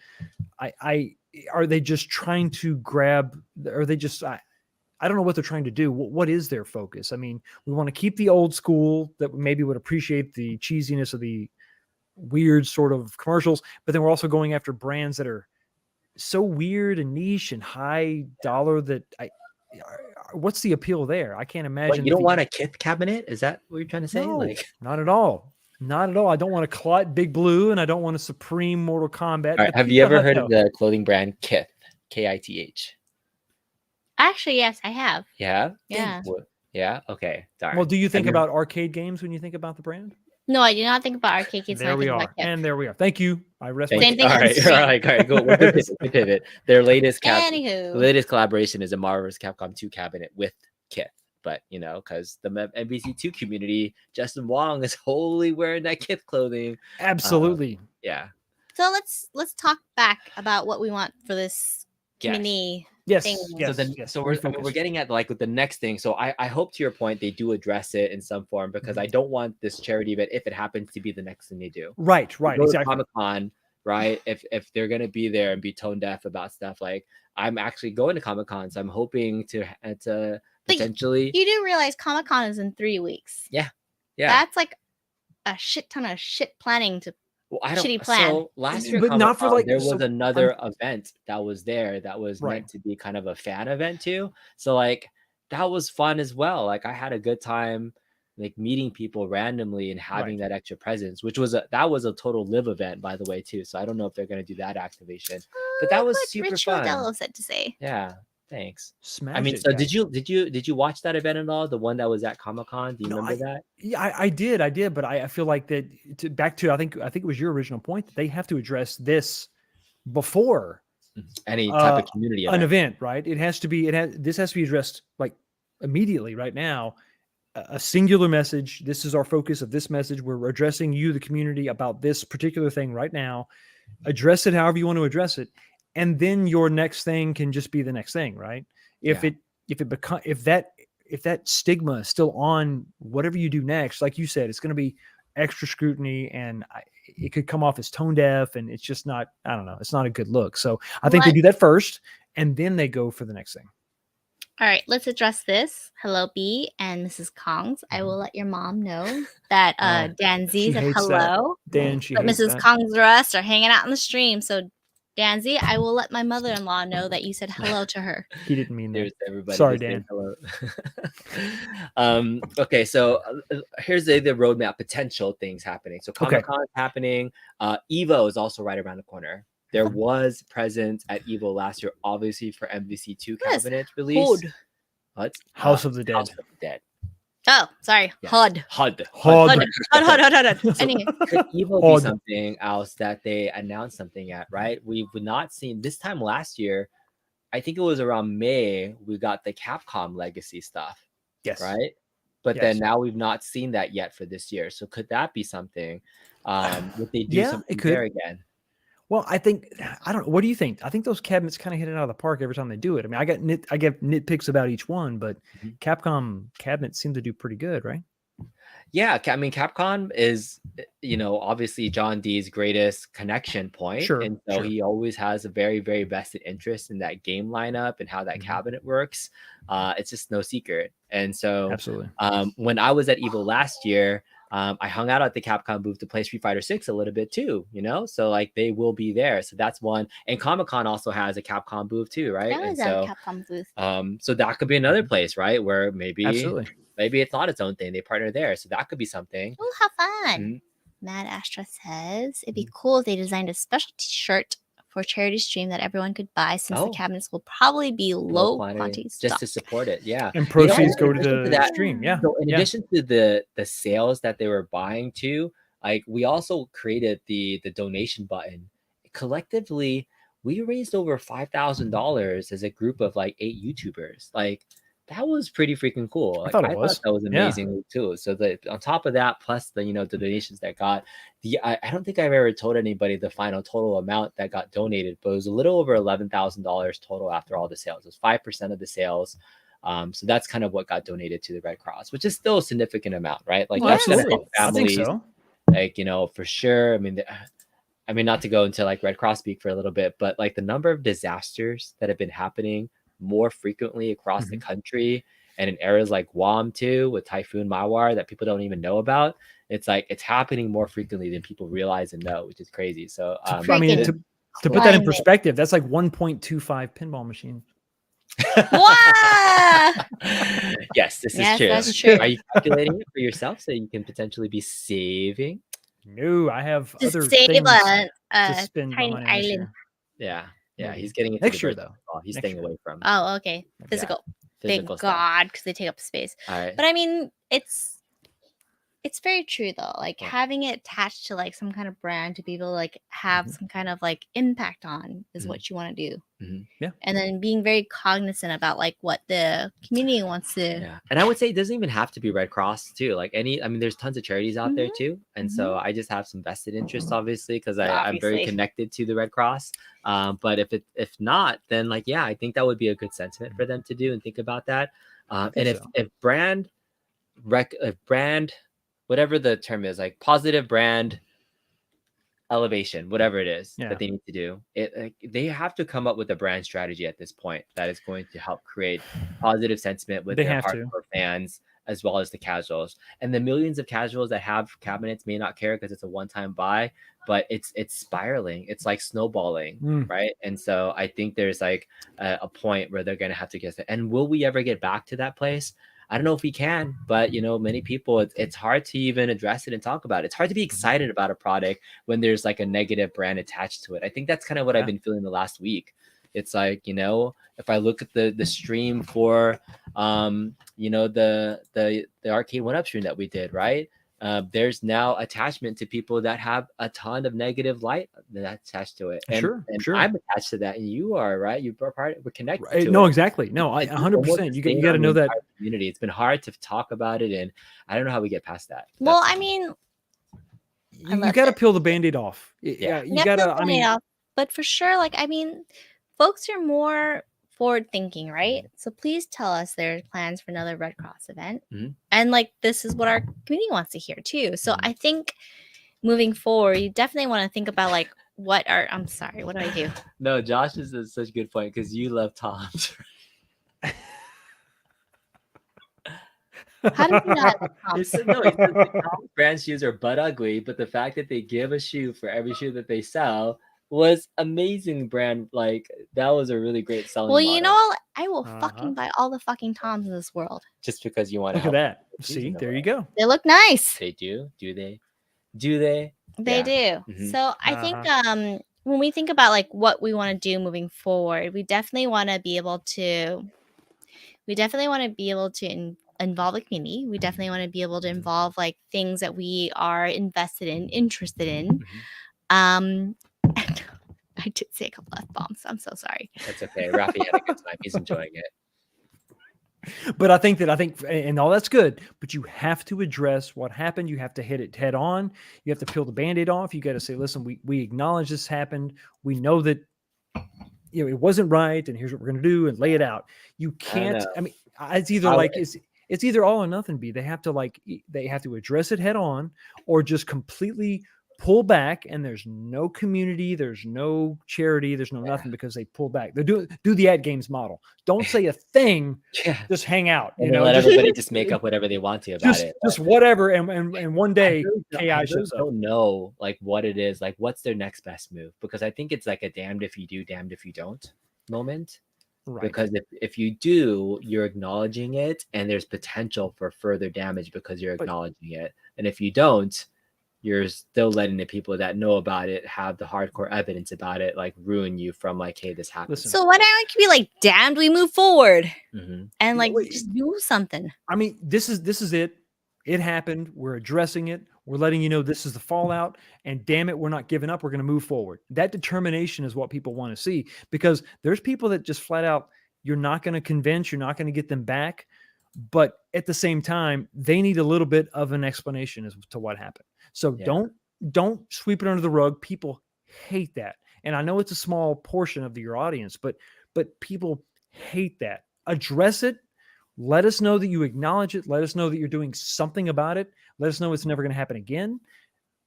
Are they just trying to grab? Are they just? I don't know what they're trying to do. What is their focus? I mean, we want to keep the old school that maybe would appreciate the cheesiness of the weird sort of commercials, but then we're also going after brands that are so weird and niche and high dollar that what's the appeal there? I can't imagine. You don't want a Kith cabinet? Is that what you're trying to say? No, not at all. Not at all. I don't want a Clot Big Blue, and I don't want a Supreme Mortal Kombat. All right. Have you ever heard of the clothing brand Kith? Kith? Actually, yes, I have. Yeah? Yeah. Yeah? Okay. Darn. Well, do you think about arcade games when you think about the brand? No, I do not think about arcade games. There we are. And there we are. Thank you. I rest my Same thing. All right. Go. We pivot. Their latest collaboration is a Marvel vs. Capcom 2 cabinet with Kith. But, because the MVC2 community, Justin Wong is wholly wearing that Kith clothing. Absolutely. Yeah. So let's talk back about what we want for this community. Yes. So we're getting at like with the next thing. So I hope, to your point, they do address it in some form, because I don't want this charity event, if it happens to be the next thing they do. Right. Exactly. Comic-Con, right? If they're gonna be there and be tone deaf about stuff, like I'm actually going to Comic-Con, so I'm hoping to potentially. You do realize Comic-Con is in 3 weeks. Yeah. That's like a shit ton of shit planning to. Shitty plan. So last year, but not for there was another event that was there that was meant to be kind of a fan event too. So like that was fun as well. Like I had a good time, like meeting people randomly and having that extra presence, which was that was a total live event, by the way, too. So I don't know if they're gonna do that activation, but that was super Rich fun. Rodello said to say. Yeah. Thanks. Smash I mean, it, so guys. did you watch that event at all? The one that was at Comic-Con? Do you remember that? Yeah, I did, but I feel like that back to I think it was your original point that they have to address this before any type of community event, right? This has to be addressed like immediately right now. A singular message. This is our focus of this message. We're addressing you, the community, about this particular thing right now. Address it however you want to address it. And then your next thing can just be the next thing, right? If that stigma is still on whatever you do next, like you said, it's going to be extra scrutiny, and it could come off as tone deaf, and it's just not. I don't know. It's not a good look. So I think they do that first, and then they go for the next thing. All right, let's address this. Hello, B and Mrs. Kongs. I will let your mom know that Dan Z said hello. Dan, but Mrs. Kongs the rest are hanging out on the stream, so. Danzy, I will let my mother-in-law know that you said hello to her. He didn't mean that. There's everybody. Sorry, Dan. Hello. Okay, so here's the roadmap, potential things happening. So Comic-Con is happening. Evo is also right around the corner. There was presence at Evo last year, obviously for MVC2 cabinet release. What? House of the Dead. House of the Dead. Oh, sorry. Yeah. HUD. HUD. Anyway. Could Evo be something else that they announced something at, right? We've not seen this time last year. I think it was around May. We got the Capcom Legacy stuff. Yes. Right. But then now we've not seen that yet for this year. So could that be something? Would they do something there again? Well, I don't know. What do you think? I think those cabinets kind of hit it out of the park every time they do it. I mean, I get nitpicks about each one, but Capcom cabinets seem to do pretty good, right? Yeah, I mean, Capcom is, obviously John Dee's greatest connection point, Sure, and so sure. he always has a very, very vested interest in that game lineup and how that Mhm. cabinet works. It's just no secret. And so, Absolutely. when I was at Evo last year, I hung out at the Capcom booth to play Street Fighter 6 a little bit too, so like they will be there. So that's one. And Comic Con also has a Capcom booth too, right? I And was at a so, Capcom booth. so that could be another Mhm. place, right? Where maybe Absolutely. maybe it's not its own thing. They partner there. So that could be something. Oh, how fun. Mhm. Mad Astra says it'd be Mhm. cool if they designed a special t-shirt for charity stream that everyone could buy, since the Oh, cabinets will probably be low low quantity quantity just stock. to support it. Yeah. And You know, proceeds in go to addition to the that, stream. Yeah. so in Yeah. addition to the sales that they were buying to, like we also created the donation button. Collectively, we raised over $5,000 as a group of like 8 YouTubers. Like that was pretty freaking cool. I Like thought it I thought was. that was Yeah. amazing too. So on top of that, plus the donations that got I don't think I've ever told anybody the final total amount that got donated, but it was a little over $11,000 total after all the sales. It was 5% of the sales. So that's kind of what got donated to the Red Cross, which is still a significant amount, right? Like Yes, that's gonna Absolutely. help it's- I think families, so. like for sure. I mean, not to go into like Red Cross speak for a little bit, but like the number of disasters that have been happening more frequently across the Mhm. country and in areas like Guam too, with Typhoon Mawar that people don't even know about. It's like it's happening more frequently than people realize and know, which is crazy. So, I mean, Freaking to put that in climate. perspective, that's like 1.25 pinball machines. Wow. yes, this is Yes, true. that's true. Are you calculating it for yourself so you can potentially be saving? No, I have To other save things a, to a spend my tiny money on this island. year. Yeah, Maybe. he's getting into Next the year, virtual though. ball. He's Next staying year. away from Oh, okay. Physical. physical Thank stuff. God, because they take up space. All right. But I mean, it's very true though. Like Yeah. having it attached to like some kind of brand to be able to like have Mhm. some kind of like impact on is Mhm. what you want to do. Mhm. Yeah. And then being very cognizant about like what the community wants to. Yeah. And I would say it doesn't even have to be Red Cross too. Like I mean, there's tons of charities out there Mhm. too. And so I just have some vested interest, obviously, because I'm very Obviously. connected to the Red Cross. But if not, then like, yeah, I think that would be a good sentiment for them to do and think about that. And think if so. if brand, whatever the term is, like positive brand elevation, whatever it is Yeah. that they need to do, they have to come up with a brand strategy at this point that is going to help create positive sentiment with They their have to. hardcore fans as well as the casuals. And the millions of casuals that have cabinets may not care because it's a one-time buy, but it's spiraling. It's like snowballing, Mm. right? And so I think there's like a point where they're going to have to get there. And will we ever get back to that place? I don't know if we can, but many people, it's hard to even address it and talk about it. It's hard to be excited about a product when there's like a negative brand attached to it. I think that's kind of what I've been feeling the last week. It's like, if I look at the stream for the Arcade1Up stream that we did, right? There's now attachment to people that have a ton of negative light that's attached to it. And, Sure. I'm attached to that, and you are, right? We're connected Right. to No, it. exactly. No, I It's almost 100%. a You stain got to on know the that. entire community. It's been hard to talk about it, and I don't know how we get past that. Well, That's- I mean, I You love got to it. peel the Band-Aid off. Yeah. You got to, I mean, but for sure, like I mean, folks are more forward thinking, right? So please tell us there's plans for another Red Cross event. Mhm. And like this is what our community wants to hear too. So Mhm. I think moving forward, you definitely want to think about like I'm sorry, what do I do? No, Josh is such a good point because you love Tom's. How did you not like He Tom's? said the Tom's brand shoes are butt ugly, but the fact that they give a shoe for every shoe that they sell was amazing brand. Like that was a really great selling Well, you model. know, I will fucking buy all the fucking Toms in this world. Just because you want to look at help that. the See, season there away. you go. They look nice. They do? Do they? Do they? They Yeah. do. Mhm. So I think when we think about like what we want to do moving forward, we definitely want to be able to involve the community. We definitely want to be able to involve like things that we are invested in, interested in. Mhm. I did say a couple F-bombs. I'm so sorry. That's okay. Rafi had a good time. He's enjoying it. But I think, and all that's good, but you have to address what happened. You have to hit it head on. You have to peel the Band-Aid off. You got to say, listen, we acknowledge this happened. We know that, it wasn't right. And here's what we're going to do and lay it out. You can't, I mean, it's either like, It's either all or nothing. They have to they have to address it head on, or just completely pull back. And there's no community, there's no charity, there's no nothing, because they pull back. They do the ad games model. Don't say a thing. Yeah. Just hang out. And then let everybody just make up whatever they want to about it. Just whatever. And one day I KI shows up. don't know like what it is, like what's their next best move, because I think it's like a damned if you do, damned if you don't moment. Right. Because if you do, you're acknowledging it, and there's potential for further damage because you're acknowledging it. And if you don't, you're still letting the people that know about it, have the hardcore evidence about it, like ruin you from like, hey, this happened. So why don't we be like, damned, we move forward and like Wait. just do something? I mean, this is it. It happened. We're addressing it. We're letting you know this is the fallout, and damn it, we're not giving up. We're going to move forward. That determination is what people want to see, because there's people that just flat out, you're not going to convince, you're not going to get them back. But at the same time, they need a little bit of an explanation as to what happened. So don't sweep it under the rug. People hate that. And I know it's a small portion of your audience, but people hate that. Address it. Let us know that you acknowledge it. Let us know that you're doing something about it. Let us know it's never going to happen again.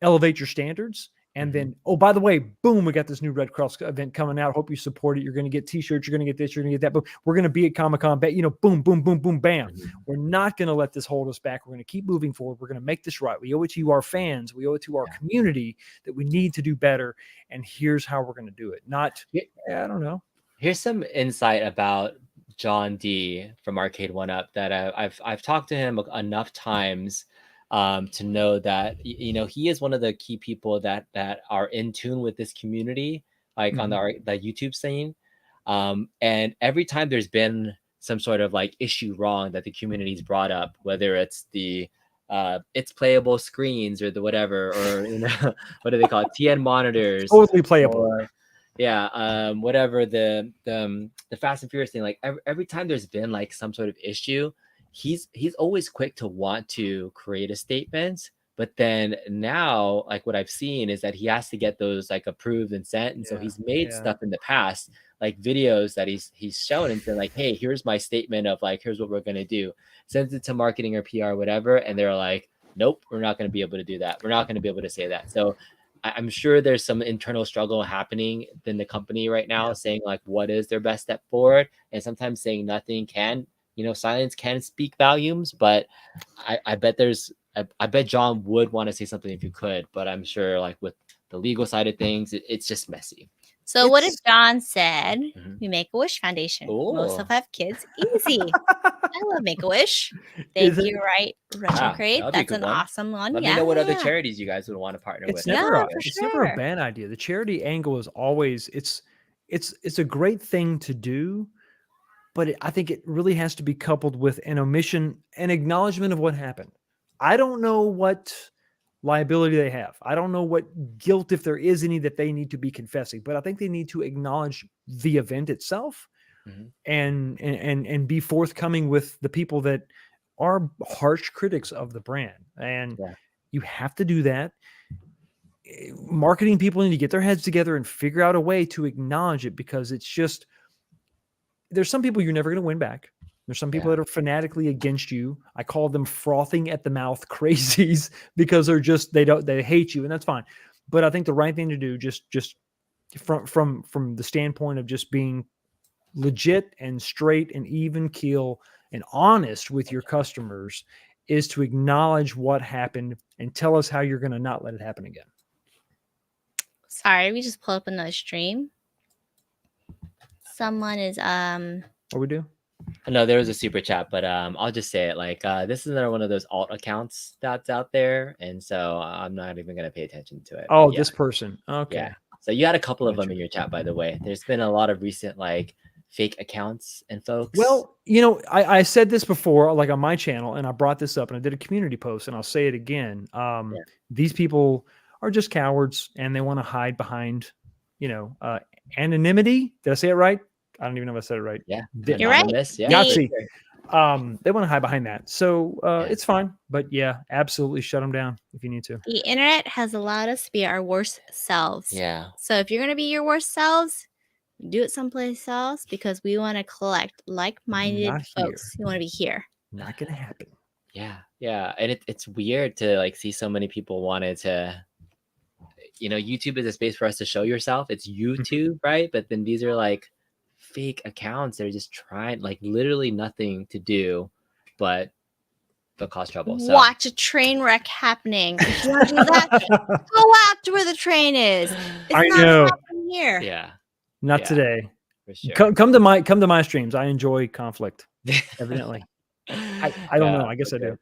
Elevate your standards. And then, oh, by the way, boom, we got this new Red Cross event coming out. Hope you support it. You're going to get t-shirts. You're going to get this. You're going to get that. But we're going to be at Comic-Con. Boom, boom, boom, boom, bam. We're not going to let this hold us back. We're going to keep moving forward. We're going to make this right. We owe it to you, our fans. We owe it to our community that we need to do better. And here's how we're going to do it. Not, I don't know. Here's some insight about John D from Arcade1Up that I've talked to him enough times to know that he is one of the key people that are in tune with this community, like on the YouTube scene. And every time there's been some sort of like issue wrong that the community's brought up, whether it's the it's playable screens or the whatever, or what do they call it, TN monitors, Totally playable. or, whatever the Fast and Furious thing, like every time there's been like some sort of issue, he's always quick to want to create a statement. But then now, like what I've seen is that he has to get those like approved and sent, and so he's made stuff in the past, like videos that he's shown and said like, hey, here's my statement of like, here's what we're gonna do, sends it to marketing or PR or whatever, and they're like, nope, we're not gonna be able to do that, we're not gonna be able to say that. So I'm sure there's some internal struggle happening in the company right now, saying like, what is their best step forward? And sometimes saying nothing can, silence can speak volumes. But I bet I bet John would want to say something if you could, but I'm sure like with the legal side of things, it's just messy. So what if John said, we Make-A-Wish Foundation? Most of have kids. Easy. I love Make-A-Wish. Thank you, right? Retrograde. That's an awesome one. Let me know what other charities you guys would want to partner with. It's never a bad idea. The charity angle is always, it's a great thing to do, but I think it really has to be coupled with an acknowledgement of what happened. I don't know what liability they have. I don't know what guilt, if there is any, that they need to be confessing, but I think they need to acknowledge the event itself and be forthcoming with the people that are harsh critics of the brand. And you have to do that. Marketing people need to get their heads together and figure out a way to acknowledge it, because it's just, there's some people you're never going to win back. There's some people that are fanatically against you. I call them frothing at the mouth crazies, because they hate you, and that's fine. But I think the right thing to do, just from the standpoint of just being legit and straight and even keel and honest with your customers, is to acknowledge what happened and tell us how you're going to not let it happen again. Sorry, we just pulled up another stream. Someone is What we do? No, there was a super chat, but I'll just say it like, this is another one of those alt accounts that's out there, and so I'm not even going to pay attention to it. Oh, this person. Okay. Yeah. So you had a couple of them in your chat, by the way. There's been a lot of recent like fake accounts and folks. Well, I said this before, like on my channel, and I brought this up and I did a community post, and I'll say it again. These people are just cowards, and they want to hide behind, anonymity. Did I say it right? I don't even know if I said it right. Yeah. You're right. Yeah. Yahtzee. They want to hide behind that. So it's fine. But yeah, absolutely shut them down if you need to. The internet has allowed us to be our worst selves. Yeah. So if you're going to be your worst selves, do it someplace else, because we want to collect like-minded folks who want to be here. Not gonna happen. Yeah, and it's weird to like see so many people wanted to. YouTube is a space for us to show yourself. It's YouTube, right? But then these are like fake accounts. They're just trying, like literally nothing to do, but cause trouble. So Watch a train wreck happening. If you want to do that, go out to where the train is. It's I not know. happening here. yeah, Not Yeah. today. for sure. Come to my streams. I enjoy conflict. Evidently, I don't know. I guess for I do. sure.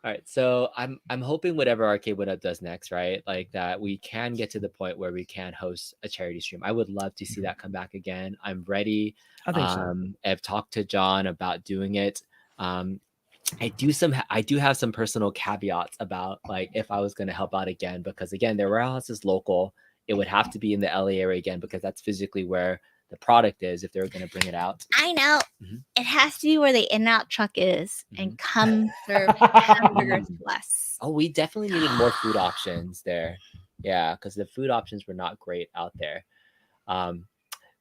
All right, so I'm hoping whatever Arcade1Up does next, right? Like that we can get to the point where we can host a charity stream. I would love to see that come back again. I'm ready. I think so. I've talked to John about doing it. I do have some personal caveats about like if I was going to help out again, because again, their warehouse is local. It would have to be in the LA area again because that's physically where the product is if they're going to bring it out. I know. Mhm. It has to be where the In-N-Out truck is and come serve hamburgers to us. Oh, we definitely needed more food options there. Yeah, because the food options were not great out there.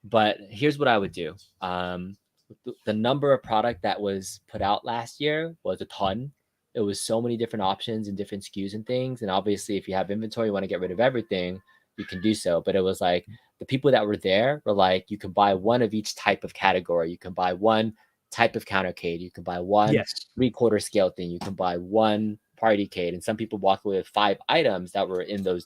But here's what I would do. The number of product that was put out last year was a ton. It was so many different options and different SKUs and things. And obviously, if you have inventory, you want to get rid of everything, you can do so. But it was like the people that were there were like, you can buy one of each type of category. You can buy one type of countercade. You can buy one Yes. 3/4 scale thing. You can buy one party cade. And some people walked away with 5 items that were in those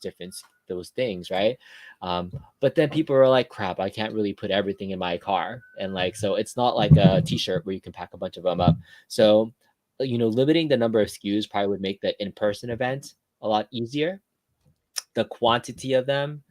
things, right? But then people were like, crap, I can't really put everything in my car. And like, so it's not like a t-shirt where you can pack a bunch of them up. So, limiting the number of SKUs probably would make the in-person event a lot easier. The quantity of them,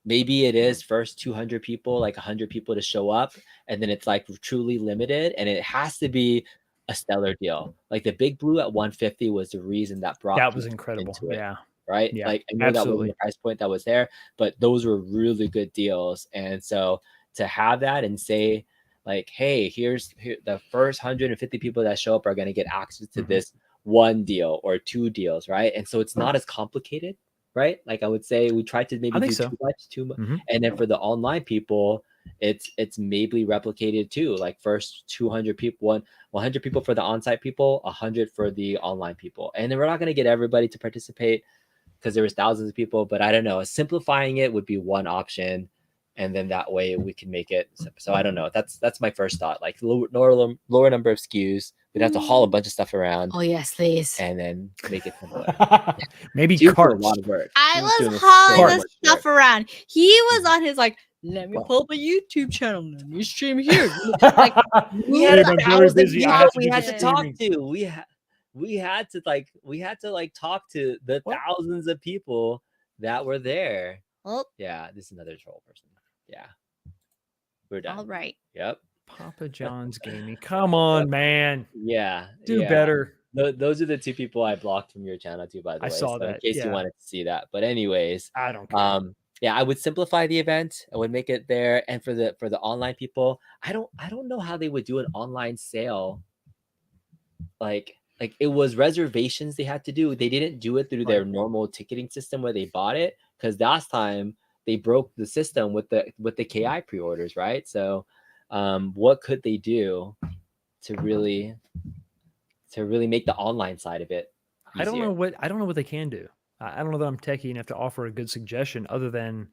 maybe it is first 200 people, like 100 people to show up. And then it's like truly limited. And it has to be a stellar deal. Like the Big Blue at 150 was the reason that brought That was people incredible. into it. Yeah. Right? Yeah, Like I know that absolutely. wasn't the price point that was there, but those were really good deals. And so to have that and say, like, hey, here the first 150 people that show up are going to get access to this one deal or 2 deals, right? And so it's not as complicated, right? Like I would say we tried to maybe I think do so. too much. And then for the online people, it's maybe replicated too. Like first 200 people, 100 people for the on-site people, 100 for the online people. And then we're not going to get everybody to participate because there was thousands of people, but I don't know. Simplifying it would be one option, and then that way we can make it. So I don't know. That's my first thought. Like lower number of SKUs. We'd have to haul a bunch of stuff around. Oh yes, please. And then make it simpler. Maybe Dude's doing carts. a lot of work. I He doing was so hauling much the stuff work. around. He was on his like, let me pull up a YouTube channel. Let me stream here. Like, We had Babe, I'm very 1,000 busy. I people have to we do had the to talk streaming. to. We had to talk to the What? thousands of people that were there. oh, Yeah, this is another troll person. Yeah. We're done. all right. Yep. Papa John's Gaming. Come on, man. Yeah. Do yeah. better. Those are the 2 people I blocked from your channel too, by the I way. saw so that, in case yeah. you wanted to see that. But anyways, I don't care. yeah, I would simplify the event. I would make it there. And for the online people, I don't know how they would do an online sale. Like it was reservations they had to do. They didn't do it through their normal ticketing system where they bought it, because last time they broke the system with the KI pre-orders, right? So what could they do to really make the online side of it easier? I don't know what they can do. I don't know that I'm techie enough to offer a good suggestion other than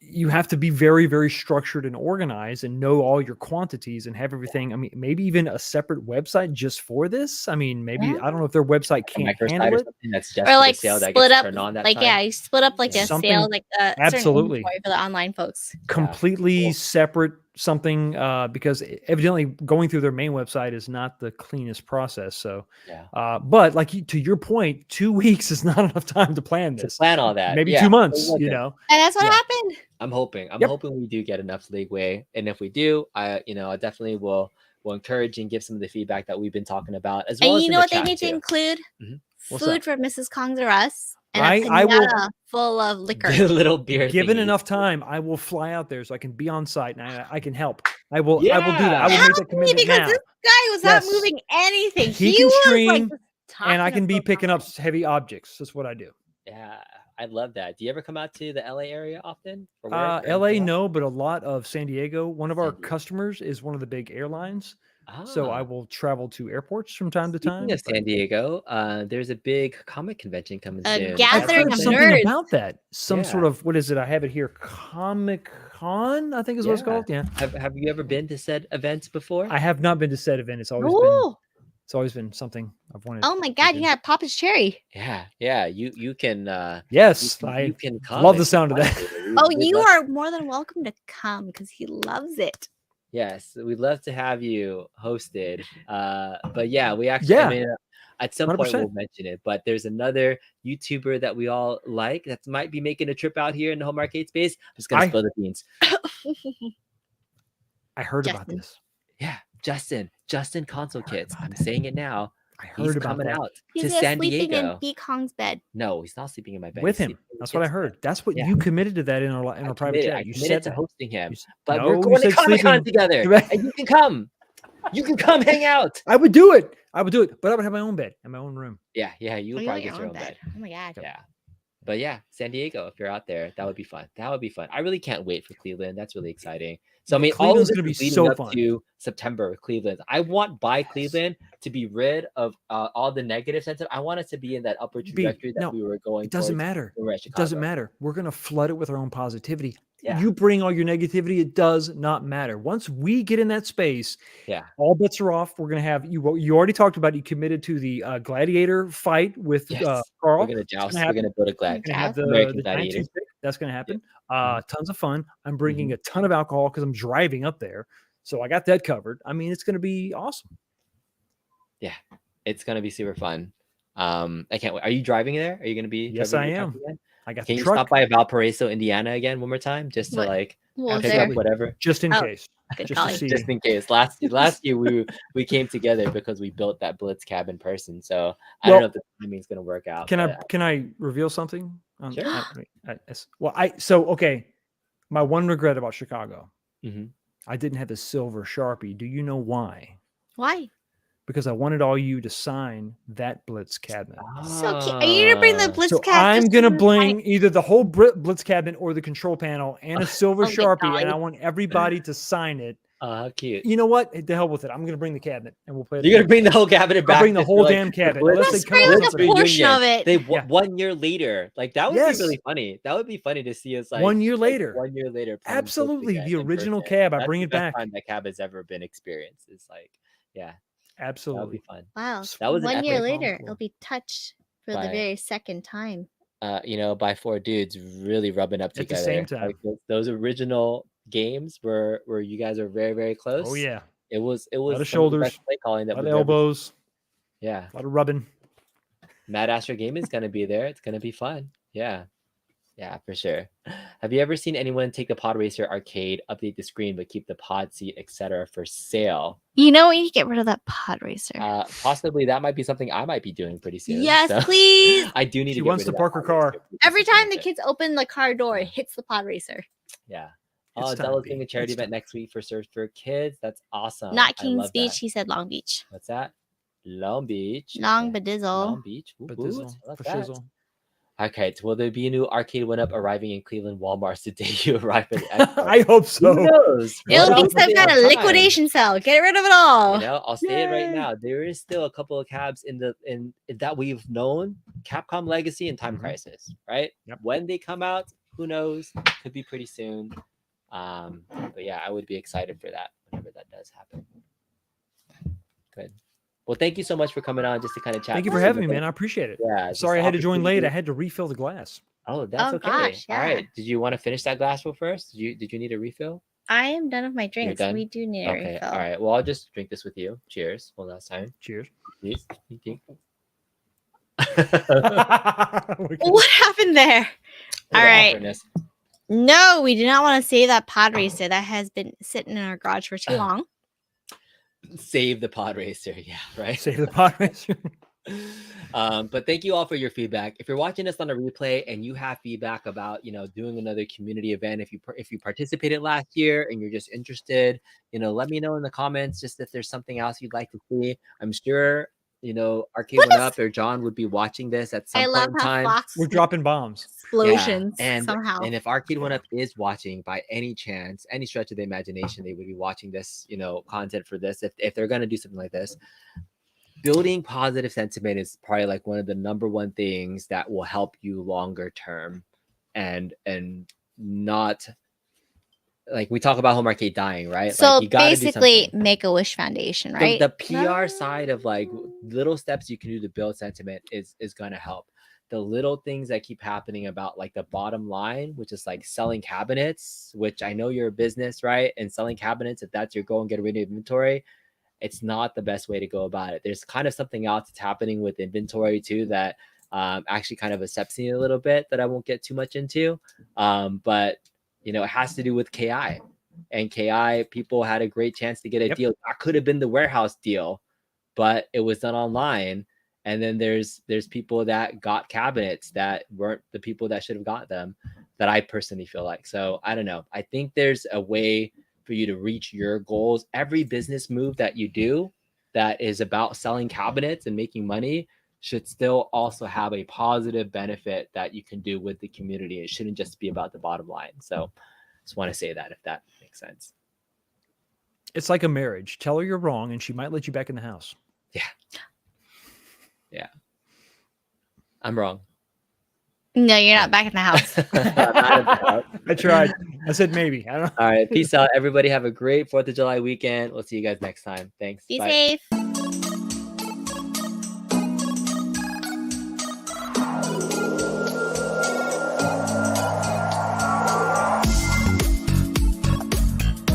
you have to be very, very structured and organized and know all your quantities and have everything. I mean, maybe even a separate website just for this. I mean, maybe I don't know if their website A can't microsite handle or it. something that's just Or for the like sale that split gets up, turned on that like side. you split up like a Something- sale, like a certain absolutely. inventory for the online folks. Completely Cool. separate something because evidently going through their main website is not the cleanest process. So, Yeah. but like to your point, 2 weeks is not enough time to plan To this. plan all that. Maybe Yeah, 2 it months, wasn't. you know. And that's what Yeah. happened. I'm hoping Yep. we do get enough leeway, and if we do, I definitely will encourage and give some of the feedback that we've been talking about, as well And as you in know the what they chat need to too. include? What's Food up? for Mrs. Kongs or us, and I a will- pinata full of liquor. The little beer. Given thingy. enough time, I will fly out there so I can be on site and I can help. I will do that. I will Yeah. make Help that me, commitment because now. this guy was Yes. not moving anything. He He can was stream, like just and I talking can be about picking up something. heavy objects. That's what I do. Yeah, I love that. Do you ever come out to the LA area often for work? or LA, anything else? no, but a lot of San Diego. One of our San Diego. customers is one of the big airlines. So I Ah, will travel to airports from time to speaking time. of But San Diego, there's a big comic convention coming A soon. Is I've that gathering heard of something? something nerds. about that. Some sort Yeah, of, what is it? I have it here. Comic Con, I think is what it's yeah. called. Yeah. Have you ever been to said events before? I have not been to said event. It's always Oh, been something I've wanted oh my to God! do. You had Papa's cherry. Yeah, yeah. You can Yes, you I can come love the if you sound of want that. to. Oh, We'd you love are more than welcome to come because he loves it. Yes, we'd love to have you hosted. But yeah, we actually, I Yeah, mean, at some point 100%. we'll mention it. But there's another YouTuber that we all like that might be making a trip out here in the home arcade space. I'm just gonna I spill the beans. heard about Justin. this. Yeah, Justin Console Kits. I'm saying it now. I He's heard about coming that out He's to gonna San sleeping in Diego. Beat Kong's bed. No, he's not sleeping in my bed. with He's him. sleeping in That's what I Kit's bed. heard. That's what Yeah, you committed to that in our private chat. I You committed said to that. hosting him. You s- But we're no, you going to said Comic Con sleeping. together, and you can come. You can come hang out. I would do it. But I would have my own bed in my own room. Yeah, you Oh, would you probably got get your own bed. Oh my God. Yeah. But yeah, San Diego, if you're out there, that would be fun. That would be fun. I really can't wait for Cleveland. That's really exciting. So, I Yeah, mean, all of Cleveland's this gonna be is leading so up fun. to September with Cleveland. I want by Cleveland to be rid of all the negative sentiment. I want us to be in that upward trajectory that no, we were going It doesn't towards matter. when we were at It doesn't Chicago. matter. We're gonna flood it with our own positivity. Yeah. You bring all your negativity, it does not matter. Once we get in that space, Yeah. all bets are off. We're gonna have you. You already talked about. You committed to the gladiator fight with Yes. Carl. We're going to It's joust. gonna We're going happen. to build a glad. Gonna have American the giant gladiator. toothpick. That's gonna happen. Mhm. Tons of fun. I'm bringing a ton of alcohol because I'm driving up there, so I got that covered. I mean, it's gonna be awesome. Yeah. It's going to be super fun. I can't wait. Are you driving there? Are you going to be Yes, driving I your truck am. again? I got Can the you truck. stop by Valparaiso, Indiana again one more time just to What? like Well, pick there. up whatever? Just in Oh, case. Good Just to golly. see. Just in case. Last year we came together because we built that Blitz cab in person. So I don't know if the timing's gonna work out. Can I reveal something? Sure. Okay. My one regret about Chicago, Mhm. I didn't have the silver Sharpie. Do you know why? Why? Because I wanted all you to sign that Blitz cabinet. So cute. Are you gonna bring the Blitz So cat? I'm just gonna to the bring either the whole Blitz cabinet or the control panel and a silver Oh my Sharpie, golly. and I want everybody to sign it. How cute. You know what? The hell with it. I'm gonna bring the cabinet and we'll play it. You're gonna bring the whole cabinet back. I'll bring the just whole for, like, damn the cabinet. Blitz- Unless they Just come bring up like with a something. portion of it. They Yeah. 1 year later. Like that would Yes. be really funny. That would be funny to see us like 1 year like, later. 1 year later. playing Blitz Absolutely. again The in original person. cab. I That's bring the it best back. time that cab has ever been experienced. It's like, yeah, that would Absolutely. be fun. Wow. That was an 1 year epic. later, floor. it'll be touched for By- the very second time. By 4 dudes really rubbing up At the together. same time. Like those original games where you guys are very, very close. Oh yeah. It was A lot of some the shoulders, best play calling a that lot we've of ever. elbows, Yeah, a lot of rubbing. Mad Astro Gaming is gonna be there. It's gonna be fun. Yeah, for sure. Have you ever seen anyone take the Pod Racer arcade, update the screen, but keep the pod seat, etc., for sale? You know, we need to get rid of that pod racer. Possibly that might be something I might be doing pretty soon. Yes, so please. I do need She to get wants rid to of that park her pod car. racer pretty Every soon. time the kids open the car door, it hits the pod racer. Yeah. It's time, Zella's B. doing a charity It's event time. next week for Surf for Kids. That's awesome. Not I Kings love Beach. that. He said Long Beach. What's that? Long Beach. Long Okay. Bedizzle. Long Beach. Woot But woot. dizzle, I love for that. shizzle. Okay, so will there be a new Arcade1Up arriving in Cleveland Walmarts the day you arrive at the expo? I hope Who so. knows? It'll What be else some is kind of on time? liquidation sale. Get rid of it all. You know, I'll say it right Yay. now. There is still a couple of cabs in that we've known: Capcom Legacy and Time Mhm. Crisis. Right? Yep. When they come out, who knows? Could be pretty soon. But yeah, I would be excited for that whenever that does happen. Good. Well, thank you so much for coming on just to kind of chat. Thank you for through having me, some of man. I appreciate it. the- Yeah. just Sorry I had to join late. I opportunities. had to refill the glass. Oh, that's Oh, okay. gosh, All yeah. right. Did you want to finish that glass full first? Did you need a refill? I am done with my drinks. done? We do need a Okay. refill. All right. Well, I'll just drink this with you. Cheers. One last time. Cheers. Please. Thank you. What happened there? For All the right. awkwardness. No, we do not want to save that pod racer that has been sitting in our garage for too long. Save the pod racer. Yeah. Right. Save the pod racer. But thank you all for your feedback. If you're watching us on a replay and you have feedback about doing another community event, if you participated last year and you're just interested, let me know in the comments just if there's something else you'd like to see. I'm sure you know, Arcade What One is- Up or John would be watching this at some I point love in how time. Fox We're dropping bombs. explosions and somehow. and if Arcade One Up is watching by any chance, any stretch of the imagination, they would be watching this, you know, content for this. If they're gonna do something like this, building positive sentiment is probably like one of the number one things that will help you longer term, and not like we talk about home arcade dying, right? So like you got to do basically, something. Make-A-Wish Foundation, The, right? the PR side of like little steps you can do to build sentiment is gonna help. The little things that keep happening about like the bottom line, which is like selling cabinets, which I know you're a business, right? And selling cabinets, if that's your goal and get rid of inventory, it's not the best way to go about it. There's kind of something else that's happening with inventory too that actually kind of accepts me a little bit that I won't get too much into. But you know, it has to do with KI. And KI, people had a great chance to get a Yep. deal. That could have been the warehouse deal, but it was done online. And then there's people that got cabinets that weren't the people that should have got them, that I personally feel like. So I don't know. I think there's a way for you to reach your goals. Every business move that you do that is about selling cabinets and making money should still also have a positive benefit that you can do with the community. It shouldn't just be about the bottom line. So just want to say that, if that makes sense. It's like a marriage. Tell her you're wrong, and she might let you back in the house. Yeah. I'm wrong. No, you're not back in the house. I'm out of the house. I tried. I said maybe. I don't know. All right. Peace out. Everybody have a great 4th of July weekend. We'll see you guys next time. Thanks. Be Bye. safe.